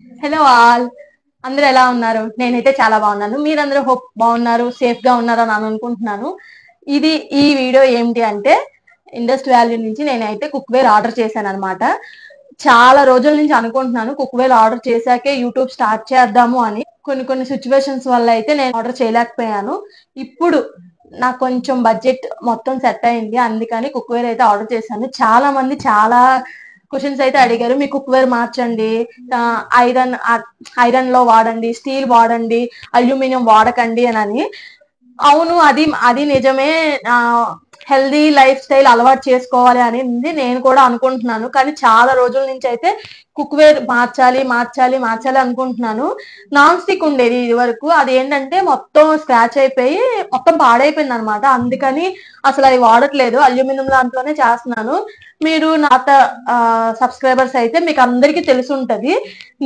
Hello all, అందరూ ఎలా ఉన్నారు? నేనైతే చాలా బాగున్నాను. మీరందరూ హోప్ బాగున్నారు, సేఫ్ గా ఉన్నారు అని అనుకుంటున్నాను. ఈ వీడియో ఏంటి అంటే, ఇండస్ట్ వ్యాలీ నుంచి నేనైతే కుక్ వేర్ ఆర్డర్ చేశాను అనమాట. చాలా రోజుల నుంచి అనుకుంటున్నాను కుక్ వేర్ ఆర్డర్ చేశాకే యూట్యూబ్ స్టార్ట్ చేద్దాము అని. కొన్ని సిచ్యువేషన్స్ వల్ల అయితే నేను ఆర్డర్ చేయలేకపోయాను. ఇప్పుడు నాకు కొంచెం బడ్జెట్ మొత్తం సెట్ అయింది, అందుకని కుక్ వేర్ అయితే ఆర్డర్ చేశాను. చాలా మంది చాలా క్వశ్చన్స్ అయితే అడిగారు, మీ కుక్ వేర్ మార్చండి, ఐరన్ ఐరన్ లో వాడండి, స్టీల్ వాడండి, అల్యూమినియం వాడకండి అని. అవును, అది అది నిజమే. హెల్దీ లైఫ్ స్టైల్ అలవాటు చేసుకోవాలి అని నేను కూడా అనుకుంటున్నాను. కానీ చాలా రోజుల నుంచి అయితే కుక్ వేర్ మార్చాలి మార్చాలి మార్చాలి అనుకుంటున్నాను. నాన్ స్టిక్ ఉండేది ఇది వరకు, అది ఏంటంటే మొత్తం స్క్రాచ్ అయిపోయి మొత్తం పాడైపోయింది అనమాట. అందుకని అసలు అది వాడట్లేదు, అల్యూమినియం దాంట్లోనే చేస్తున్నాను. మీరు నాత సబ్స్క్రైబర్స్ అయితే మీకు అందరికీ తెలిసి ఉంటది,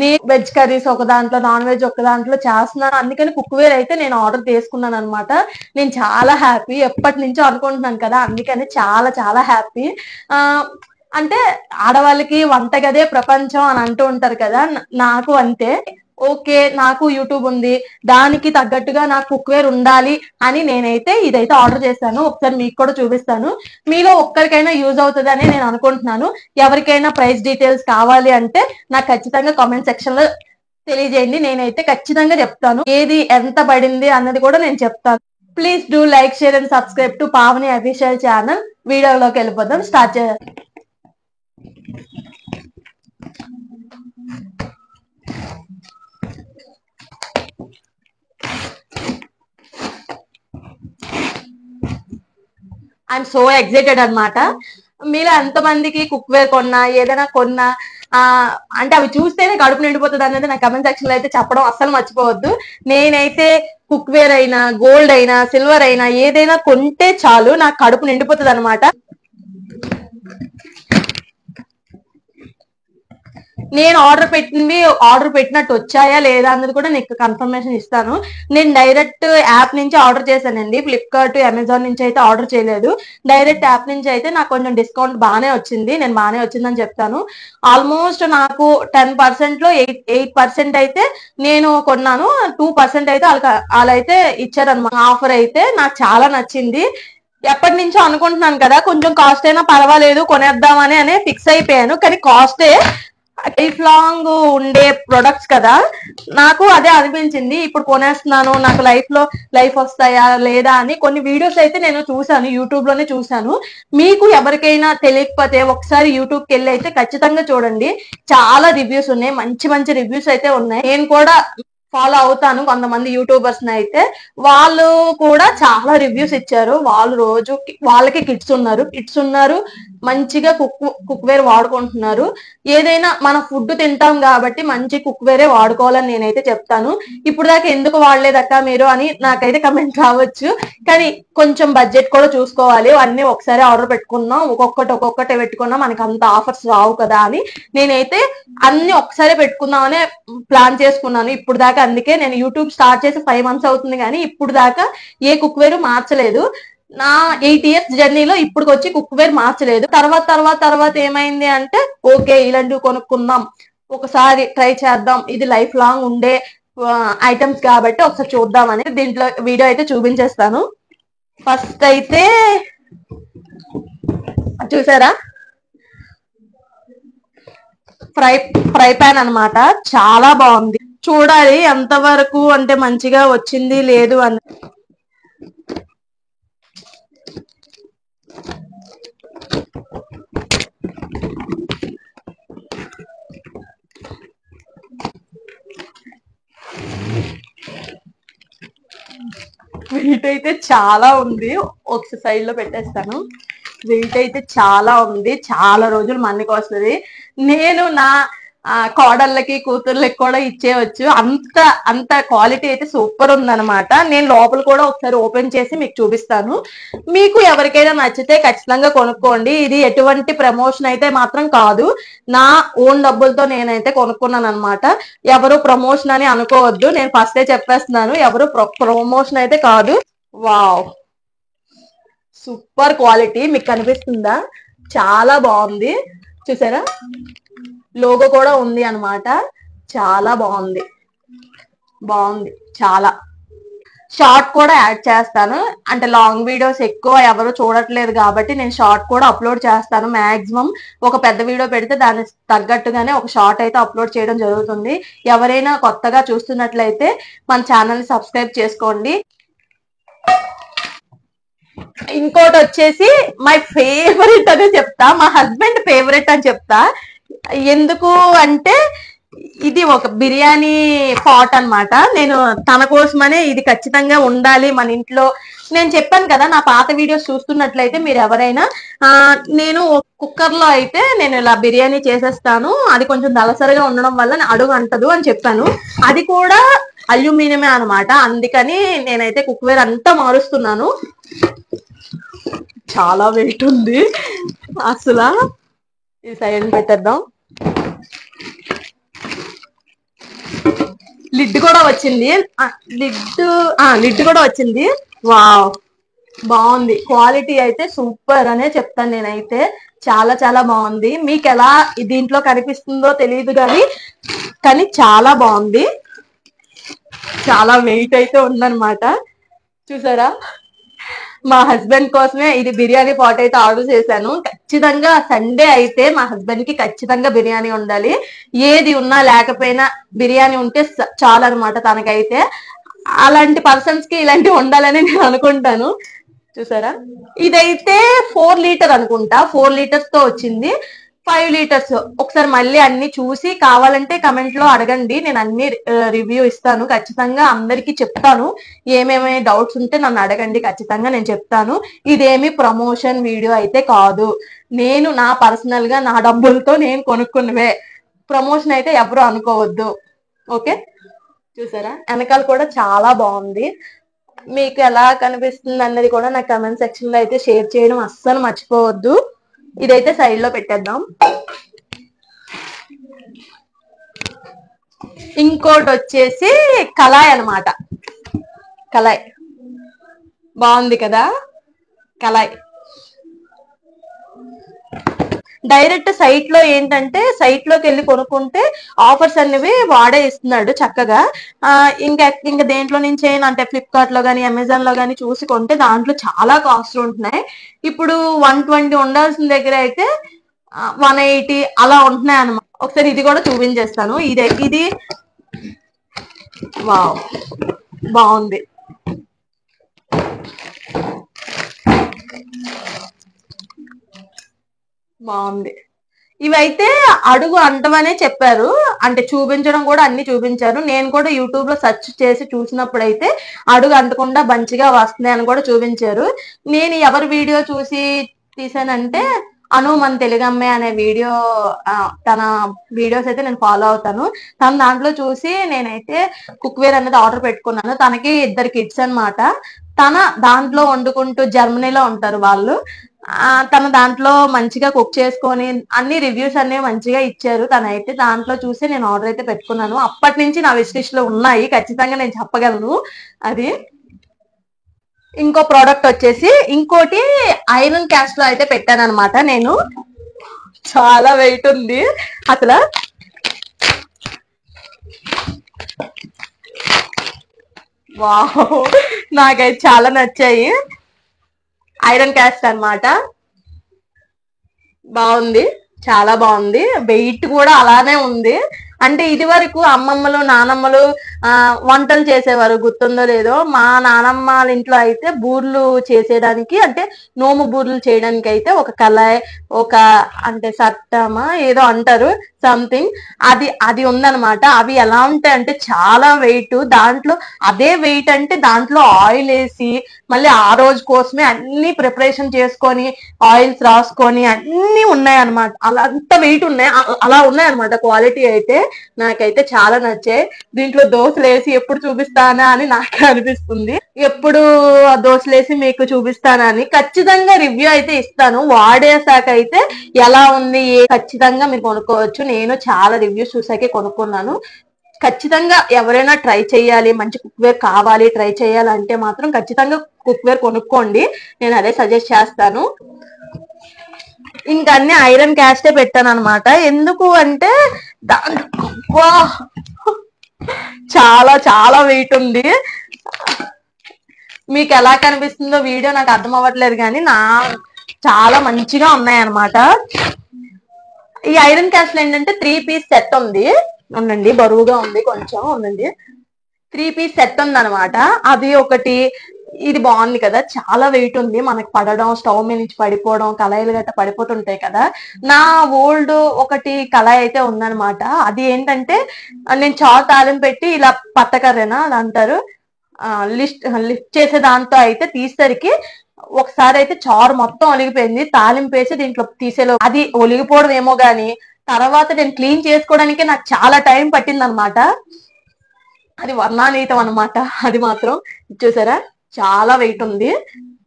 నేను వెజ్ కర్రీస్ ఒక దాంట్లో, నాన్ వెజ్ ఒక దాంట్లో చేస్తున్నాను. అందుకని కుక్ వేర్ అయితే నేను ఆర్డర్ చేసుకున్నాను అనమాట. నేను చాలా హ్యాపీ, ఎప్పటి నుంచో అనుకుంటున్నాను కదా, అందుకని చాలా చాలా హ్యాపీ. ఆ అంటే ఆడవాళ్ళకి వంటగదే ప్రపంచం అని అంటూ ఉంటారు కదా, నాకు అంతే. ఓకే, నాకు యూట్యూబ్ ఉంది, దానికి తగ్గట్టుగా నాకు కుక్ వేర్ ఉండాలి అని నేనైతే ఇదైతే ఆర్డర్ చేశాను. ఒకసారి మీకు కూడా చూపిస్తాను, మీలో ఒక్కరికైనా యూజ్ అవుతుంది అని నేను అనుకుంటున్నాను. ఎవరికైనా ప్రైస్ డీటెయిల్స్ కావాలి అంటే నాకు ఖచ్చితంగా కామెంట్ సెక్షన్ లో తెలియజేయండి, నేనైతే ఖచ్చితంగా చెప్తాను. ఏది ఎంత పడింది అన్నది కూడా నేను చెప్తాను. Please do like, share and subscribe to Pavani official channel. వీడియోలోకి వెళ్ళిపోదాం, స్టార్ట్ చేద్దాం. ఐఎమ్ సో ఎక్సైటెడ్ అనమాట. మీలో ఎంతమందికి కుక్ వేర్ కొన్నా, ఏదైనా కొన్నా అంటే అవి చూస్తేనే కడుపు నిండిపోతుంది అనేది నా కమెంట్ సెక్షన్ లో అయితే చెప్పడం అస్సలు మర్చిపోవద్దు. నేనైతే కుక్ వేర్ అయినా, గోల్డ్ అయినా, సిల్వర్ అయినా ఏదైనా కొంటే చాలు నాకు కడుపు నిండిపోతుంది అనమాట. నేను ఆర్డర్ పెట్టినట్టు వచ్చాయా లేదా అన్నది కూడా నీకు కన్ఫర్మేషన్ ఇస్తాను. నేను డైరెక్ట్ యాప్ నుంచి ఆర్డర్ చేశానండి, ఫ్లిప్కార్ట్, అమెజాన్ నుంచి అయితే ఆర్డర్ చేయలేదు. డైరెక్ట్ యాప్ నుంచి అయితే నాకు కొంచెం డిస్కౌంట్ బాగానే వచ్చింది, నేను బాగానే వచ్చిందని చెప్తాను. ఆల్మోస్ట్ నాకు 10% లో 8% అయితే నేను కొన్నాను, 2% అయితే వాళ్ళైతే ఇచ్చారనమాట. ఆఫర్ అయితే నాకు చాలా నచ్చింది. ఎప్పటి నుంచో అనుకుంటున్నాను కదా, కొంచెం కాస్ట్ అయినా పర్వాలేదు కొనేద్దామని అనే ఫిక్స్ అయిపోయాను. కానీ కాస్టే లైఫ్ లాంగ్ ఉండే ప్రొడక్ట్స్ కదా, నాకు అదే అనిపించింది. ఇప్పుడు కొనేస్తున్నాను, నాకు లైఫ్ వస్తాయా లేదా అని కొన్ని వీడియోస్ అయితే నేను చూసాను, యూట్యూబ్ లోనే చూసాను. మీకు ఎవరికైనా తెలియకపోతే ఒకసారి యూట్యూబ్ కి వెళ్ళి అయితే ఖచ్చితంగా చూడండి. చాలా రివ్యూస్ ఉన్నాయి, మంచి మంచి రివ్యూస్ అయితే ఉన్నాయి. నేను కూడా ఫాలో అవుతాను కొంతమంది యూట్యూబర్స్ అయితే, వాళ్ళు కూడా చాలా రివ్యూస్ ఇచ్చారు. వాళ్ళు రోజు వాళ్ళకి కిడ్స్ ఉన్నారు, మంచిగా కుక్ వేర్ వాడుకుంటున్నారు. ఏదైనా మన ఫుడ్ తింటాం కాబట్టి మంచి కుక్ వేరే వాడుకోవాలని నేనైతే చెప్తాను. ఇప్పుడు దాకా ఎందుకు వాడలేదక్క మీరు అని నాకైతే కమెంట్ రావచ్చు, కానీ కొంచెం బడ్జెట్ కూడా చూసుకోవాలి. అన్ని ఒకసారి ఆర్డర్ పెట్టుకున్నాం, ఒక్కొక్కటి పెట్టుకున్నాం, మనకి అంత ఆఫర్స్ రావు కదా అని నేనైతే అన్ని ఒకసారి పెట్టుకుందామనే ప్లాన్ చేసుకున్నాను ఇప్పుడు దాకా. అందుకే నేను యూట్యూబ్ స్టార్ట్ చేసి 5 months అవుతుంది, కానీ ఇప్పుడు దాకా ఏ కుక్ వేరు మార్చలేదు. నా 8 years జర్నీలో ఇప్పటికి వచ్చి కుక్ వేర్ మార్చలేదు. తర్వాత ఏమైంది అంటే, ఓకే ఇలాంటివి కొనుక్కుందాం, ఒకసారి ట్రై చేద్దాం, ఇది లైఫ్ లాంగ్ ఉండే ఐటమ్స్ కాబట్టి ఒకసారి చూద్దామని దీంట్లో వీడియో అయితే చూపించేస్తాను. ఫస్ట్ అయితే చూసారా, ఫ్రై ఫ్రై పాన్ అనమాట, చాలా బాగుంది. చూడాలి ఎంత వరకు అంటే మంచిగా వచ్చింది లేదు అని. వెయిట్ అయితే చాలా ఉంది, ఒక సైడ్ లో పెట్టేస్తాను. వెయిట్ అయితే చాలా ఉంది, చాలా రోజులు మన్నికి వస్తుంది. నేను నా కోడళ్ళకి, కూతుర్లకి కూడా ఇచ్చేయచ్చు, అంత అంత క్వాలిటీ అయితే సూపర్ ఉందన్నమాట. నేను లోపల కూడా ఒకసారి ఓపెన్ చేసి మీకు చూపిస్తాను. మీకు ఎవరికైనా నచ్చితే ఖచ్చితంగా కొనుక్కోండి. ఇది ఎటువంటి ప్రమోషన్ అయితే మాత్రం కాదు, నా ఓన్ డబ్బులతో నేనైతే కొనుక్కున్నాను అనమాట. ఎవరు ప్రమోషన్ అని అనుకోవద్దు, నేను ఫస్టే చెప్పేస్తున్నాను, ఎవరు ప్రమోషన్ అయితే కాదు. వావ్, సూపర్ క్వాలిటీ, మీకు కనిపిస్తుందా? చాలా బాగుంది, చూసారా, లోగో కూడా ఉంది అనమాట. చాలా బాగుంది. బాగుంది చాలా. షార్ట్ కూడా యాడ్ చేస్తాను. అంటే లాంగ్ వీడియోస్ ఎక్కువ ఎవరు చూడట్లేదు కాబట్టి నేను షార్ట్ కూడా అప్లోడ్ చేస్తాను. మాక్సిమం ఒక పెద్ద వీడియో పెడితే దానికి తగ్గట్టుగానే ఒక షార్ట్ అయితే అప్లోడ్ చేయడం జరుగుతుంది. ఎవరైనా కొత్తగా చూస్తున్నట్లయితే మన ఛానల్ ని సబ్స్క్రైబ్ చేసుకోండి. ఇంకోటి వచ్చేసి మై ఫేవరెట్ అనే చెప్తా, మా హస్బెండ్ ఫేవరెట్ అని చెప్తా. ఎందుకు అంటే ఇది ఒక బిర్యానీ పాట్ అన్నమాట. నేను తన కోసమనే ఇది ఖచ్చితంగా ఉండాలి మన ఇంట్లో. నేను చెప్పాను కదా, నా పాత వీడియోస్ చూస్తున్నట్లయితే మీరు ఎవరైనా, నేను కుక్కర్ లో అయితే నేను ఇలా బిర్యానీ చేసేస్తాను, అది కొంచెం దలసరిగా ఉండడం వల్ల అడుగు అంటదు అని చెప్పాను. అది కూడా అల్యూమినియమే అన్నమాట. అందుకని నేనైతే కుక్వేర్ అంతా మారుస్తున్నాను. చాలా వెయిట్ ఉంది అసలు. ఇది సైలెంట్ పెట్టేద్దాం. లిడ్ కూడా వచ్చింది. లిడ్ కూడా వచ్చింది. వావ్, బాగుంది. క్వాలిటీ అయితే సూపర్ అనే చెప్తాను నేనైతే. చాలా చాలా బాగుంది. మీకు ఎలా దీంట్లో కనిపిస్తుందో తెలియదు కానీ చాలా బాగుంది. చాలా వెయిట్ అయితే ఉందన్నమాట. చూసారా, మా హస్బెండ్ కోసమే ఇది బిర్యానీ పాట్ అయితే ఆర్డర్ చేశాను. ఖచ్చితంగా సండే అయితే మా హస్బెండ్ కి ఖచ్చితంగా బిర్యానీ ఉండాలి. ఏది ఉన్నా లేకపోయినా బిర్యానీ ఉంటే చాలు అనమాట తనకైతే. అలాంటి పర్సన్స్ కి ఇలాంటివి ఉండాలని నేను అనుకుంటాను. చూసారా, ఇదైతే 4 లీటర్ అనుకుంటా. 4 లీటర్స్ తో వచ్చింది. 5 లీటర్స్. ఒకసారి మళ్ళీ అన్ని చూసి కావాలంటే కమెంట్ లో అడగండి, నేను అన్ని రివ్యూ ఇస్తాను. ఖచ్చితంగా అందరికి చెప్తాను. ఏమేమి డౌట్స్ ఉంటే నన్ను అడగండి, ఖచ్చితంగా నేను చెప్తాను. ఇదేమి ప్రమోషన్ వీడియో అయితే కాదు. నేను నా పర్సనల్ గా నా డబ్బులతో నేను కొనుక్కున్నవే. ప్రమోషన్ అయితే ఎవరు అనుకోవద్దు. ఓకే, చూసారా, వెనకాల కూడా చాలా బాగుంది. మీకు ఎలా కనిపిస్తుంది అన్నది కూడా నా కమెంట్ సెక్షన్ లో అయితే షేర్ చేయడం అస్సలు మర్చిపోవద్దు. ఇదైతే సైడ్ లో పెట్టేద్దాం. ఇంకోటి వచ్చేసి కళాయి అన్నమాట. కళాయి బాగుంది కదా. కళాయి డైరెక్ట్ సైట్ లో ఏంటంటే, సైట్ లోకి వెళ్ళి కొనుక్కుంటే ఆఫర్స్ అనేవి వాడే ఇస్తున్నాడు చక్కగా. ఇంకా దేంట్లో నుంచి అయినా, అంటే ఫ్లిప్కార్ట్ లో గానీ అమెజాన్ లో గానీ చూసి కొంటే దాంట్లో చాలా కాస్ట్ ఉంటున్నాయి. ఇప్పుడు 120 ఉండాల్సిన దగ్గర అయితే 180 అలా ఉంటున్నాయి అన్నమాట. ఒకసారి ఇది కూడా చూపించేస్తాను. ఇది వావ్, బాగుంది. బాగుంది. ఇవైతే అడుగు అంటమనే చెప్పారు. అంటే చూపించడం కూడా అన్ని చూపించారు. నేను కూడా యూట్యూబ్ లో సెర్చ్ చేసి చూసినప్పుడైతే అడుగు అంటకుండా మంచిగా వస్తున్నాయి అని కూడా చూపించారు. నేను ఎవరి వీడియో చూసి తీసానంటే అను మన తెలుగమ్మే అనే వీడియో, తన వీడియోస్ అయితే నేను ఫాలో అవుతాను. తన దాంట్లో చూసి నేనైతే కుక్వేర్ అనేది ఆర్డర్ పెట్టుకున్నాను. తనకి 2 కిడ్స్ అన్నమాట. తన దాంట్లో వండుకుంటూ, జర్మనీలో ఉంటారు వాళ్ళు. తన దాంట్లో మంచిగా కుక్ చేసుకొని అన్ని రివ్యూస్ అన్ని మంచిగా ఇచ్చారు. తనైతే దాంట్లో చూసి నేను ఆర్డర్ అయితే పెట్టుకున్నాను. అప్పటి నుంచి నా విష్ లిస్ట్ లో ఉన్నాయి, ఖచ్చితంగా నేను చెప్పగలను అది. ఇంకో ప్రోడక్ట్ వచ్చేసి ఇంకోటి ఐరన్ క్యాస్ట్ లో అయితే పెట్టాను అనమాట నేను. చాలా వెయిట్ ఉంది అసలు. వావ్, నాకైతే చాలా నచ్చాయి. ఐరన్ క్యాస్ట్ అన్నమాట. బాగుంది, చాలా బాగుంది. వెయిట్ కూడా అలానే ఉంది. అంటే ఇది వరకు అమ్మమ్మలు నానమ్మలు వంటలు చేసేవారు, గుర్తుందో లేదో. మా నానమ్మ వాళ్ళ ఇంట్లో అయితే బూర్లు చేసేదానికి, అంటే నోము బూర్లు చేయడానికి అయితే ఒక కళాయి, ఒక అంటే సట్టమా ఏదో అంటారు సంథింగ్, అది ఉందన్నమాట. అవి ఎలా ఉంటాయి అంటే చాలా వెయిట్. దాంట్లో అదే వెయిట్ అంటే దాంట్లో ఆయిల్ వేసి మళ్ళీ ఆ రోజు కోసమే అన్ని ప్రిపరేషన్ చేసుకొని ఆయిల్స్ రాసుకొని అన్ని ఉన్నాయి అనమాట. అలా అంత వెయిట్ ఉన్నాయి, అలా ఉన్నాయి అనమాట. క్వాలిటీ అయితే నాకైతే చాలా నచ్చాయి. దీంట్లో దోశలు వేసి ఎప్పుడు చూపిస్తానా అని నాకే అనిపిస్తుంది. ఎప్పుడు దోశలు వేసి మీకు చూపిస్తానా అని. ఖచ్చితంగా రివ్యూ అయితే ఇస్తాను. వాడేసాక అయితే ఎలా ఉంది ఖచ్చితంగా మీరు కొనుక్కోవచ్చు. నేను చాలా రివ్యూస్ చూసాకే కొనుక్కున్నాను. ఖచ్చితంగా ఎవరైనా ట్రై చేయాలి, మంచి కుక్వేర్ కావాలి, ట్రై చేయాలంటే మాత్రం ఖచ్చితంగా కుక్వేర్ కొనుక్కోండి. నేను అదే సజెస్ట్ చేస్తాను. ఇంకా అన్ని ఐరన్ క్యాస్టే పెట్టాను అనమాట. ఎందుకు అంటే దాని వా చాలా చాలా వెయిట్ ఉంది. మీకు ఎలా కనిపిస్తుందో వీడియో నాకు అర్థం అవ్వట్లేదు కానీ చాలా మంచిగా ఉన్నాయి అన్నమాట. ఈ ఐరన్ క్యాస్ట్లు ఏంటంటే 3 పీస్ సెట్ ఉంది. ఉండండి, బరువుగా ఉంది కొంచెం. ఉండండి, 3 పీస్ సెట్ ఉంది అనమాట. అది ఒకటి. ఇది బాగుంది కదా, చాలా వెయిట్ ఉంది. మనకి పడడం, స్టవ్ మీద నుంచి పడిపోవడం, కళాయిలు గట్ట పడిపోతుంటాయి కదా. నా ఓల్డ్ ఒకటి కళాయి అయితే ఉందన్నమాట. అది ఏంటంటే నేను చారు తాలింపు పెట్టి ఇలా పత్తకర్రేనా అది అంటారు, లిఫ్ట్ చేసే దాంతో అయితే తీసేసరికి ఒకసారి అయితే చారు మొత్తం ఒలిగిపోయింది. తాలింపు వేసి దీంట్లో తీసేలో అది ఒలిగిపోవడం ఏమో గాని తర్వాత నేను క్లీన్ చేసుకోవడానికి నాకు చాలా టైం పట్టింది అనమాట. అది వర్ణానీతం అనమాట. అది మాత్రం చూసారా, చాలా వెయిట్ ఉంది.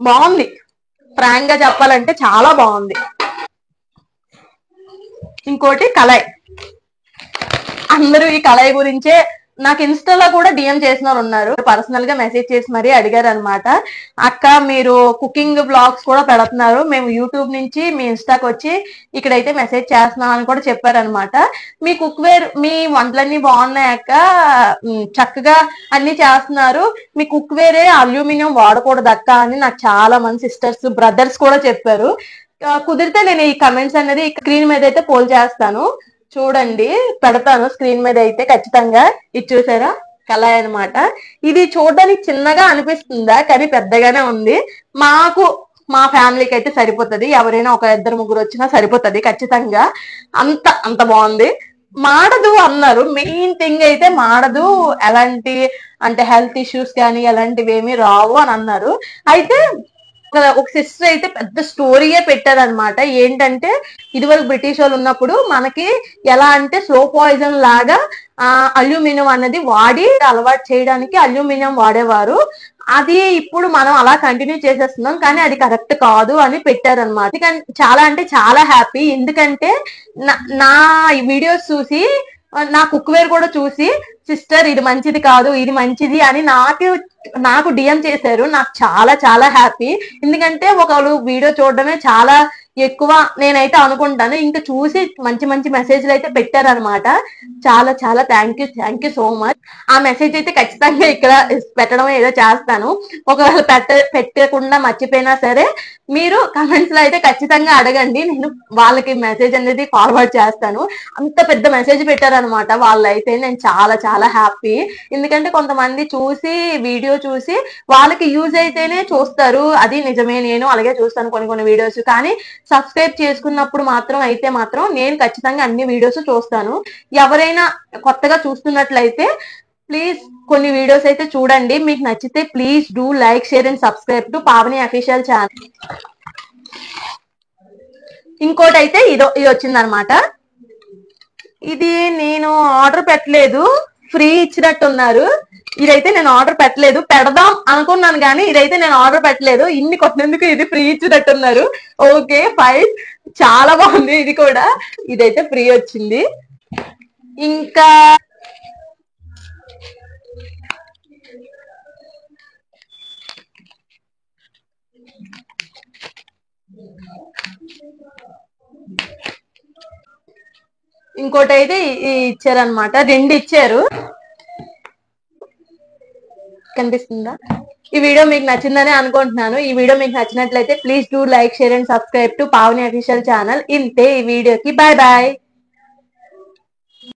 బాగుంది, ఫ్రాంక్ గా చెప్పాలంటే చాలా బాగుంది. ఇంకోటి కళాయి. అందరూ ఈ కళాయి గురించే నాకు ఇన్స్టాలో కూడా డిఎం చేసిన వాళ్ళు ఉన్నారు. పర్సనల్ గా మెసేజ్ చేసి మరీ అడిగారు అనమాట, అక్క మీరు కుకింగ్ బ్లాగ్స్ కూడా పెడుతున్నారు, మేము యూట్యూబ్ నుంచి మీ ఇన్స్టాకి వచ్చి ఇక్కడైతే మెసేజ్ చేస్తున్నాం అని కూడా చెప్పారనమాట. మీ కుక్ వేర్, మీ వంటలన్నీ బాగున్నాయి అక్క, చక్కగా అన్ని చేస్తున్నారు, మీ కుక్ వేరే అల్యూమినియం వాడకూడదు అక్క అని నాకు చాలా మంది సిస్టర్స్, బ్రదర్స్ కూడా చెప్పారు. కుదిరితే నేను ఈ కమెంట్స్ అనేది స్క్రీన్ మీద అయితే పోల్ చేస్తాను, చూడండి, పెడతాను స్క్రీన్ మీద అయితే ఖచ్చితంగా. ఇది చూసారా, కళాయి అనమాట. ఇది చూడడానికి చిన్నగా అనిపిస్తుందా, కానీ పెద్దగానే ఉంది. మాకు మా ఫ్యామిలీకి అయితే సరిపోతుంది, ఎవరైనా ఒక 2-3 వచ్చినా సరిపోతుంది ఖచ్చితంగా. అంత అంత బాగుంది. మాడదు అన్నారు, మెయిన్ థింగ్ అయితే మాడదు, ఎలాంటి అంటే హెల్త్ ఇష్యూస్ కానీ ఎలాంటివి ఏమీ రావు అని అన్నారు. అయితే ఒక సిస్టర్ అయితే పెద్ద స్టోరీయే పెట్టారనమాట. ఏంటంటే ఇదివరకు బ్రిటిష్ వాళ్ళు ఉన్నప్పుడు మనకి ఎలా అంటే స్లో పాయిజన్ లాగా అల్యూమినియం అనేది వాడి అలవాటు చేయడానికి అల్యూమినియం వాడేవారు. అది ఇప్పుడు మనం అలా కంటిన్యూ చేసేస్తున్నాం, కానీ అది కరెక్ట్ కాదు అని పెట్టారనమాట. చాలా అంటే చాలా హ్యాపీ, ఎందుకంటే నా ఈ వీడియోస్ చూసి, నా కుక్వేర్ కూడా చూసి సిస్టర్ ఇది మంచిది కాదు, ఇది మంచిది అని నాకు డిఎం చేశారు. నాకు చాలా చాలా హ్యాపీ, ఎందుకంటే ఒకళ్ళు వీడియో చూడడమే చాలా ఎక్కువ నేనైతే అనుకుంటాను. ఇంకా చూసి మంచి మంచి మెసేజ్లు అయితే పెట్టారనమాట. చాలా చాలా థ్యాంక్ యూ సో మచ్. ఆ మెసేజ్ అయితే ఖచ్చితంగా ఇక్కడ పెట్టడం ఏదో చేస్తాను. ఒకవేళ పెట్టకుండా మర్చిపోయినా సరే మీరు కమెంట్స్ లో అయితే ఖచ్చితంగా అడగండి, నేను వాళ్ళకి మెసేజ్ అనేది ఫార్వర్డ్ చేస్తాను. అంత పెద్ద మెసేజ్ పెట్టారనమాట వాళ్ళైతే. నేను చాలా చాలా హ్యాపీ, ఎందుకంటే కొంతమంది చూసి వీడియో చూసి వాళ్ళకి యూజ్ అయితేనే చూస్తారు, అది నిజమే. నేను అలాగే చూస్తాను కొన్ని వీడియోస్, కానీ సబ్స్క్రైబ్ చేసుకున్నప్పుడు మాత్రం నేను ఖచ్చితంగా అన్ని వీడియోస్ చూస్తాను. ఎవరైనా కొత్తగా చూస్తున్నట్లయితే ప్లీజ్ కొన్ని వీడియోస్ అయితే చూడండి, మీకు నచ్చితే please do like, share and subscribe to Pavani official channel. ఇంకోటి అయితే ఇది వచ్చిందనమాట. ఇది నేను ఆర్డర్ పెట్టలేదు, ఫ్రీ ఇచ్చినట్టున్నారు. ఇదైతే నేను ఆర్డర్ పెట్టలేదు, పెడదాం అనుకున్నాను కానీ ఇదైతే నేను ఆర్డర్ పెట్టలేదు. ఇన్ని కొట్టినందుకు ఇది ఫ్రీ ఇచ్చినట్టున్నారు. ఓకే ఫైన్, చాలా బాగుంది ఇది కూడా. ఇదైతే ఫ్రీ వచ్చింది. ఇంకా ఇంకోటి అయితే ఇచ్చారనమాట, 2 ఇచ్చారు. కనిపిస్తుందా? ఈ వీడియో మీకు నచ్చిందని అనుకుంటున్నాను. ఈ వీడియో మీకు నచ్చినట్లయితే please do like, share and subscribe to Pavani official channel. ఇంతే ఈ వీడియోకి, బాయ్ బాయ్.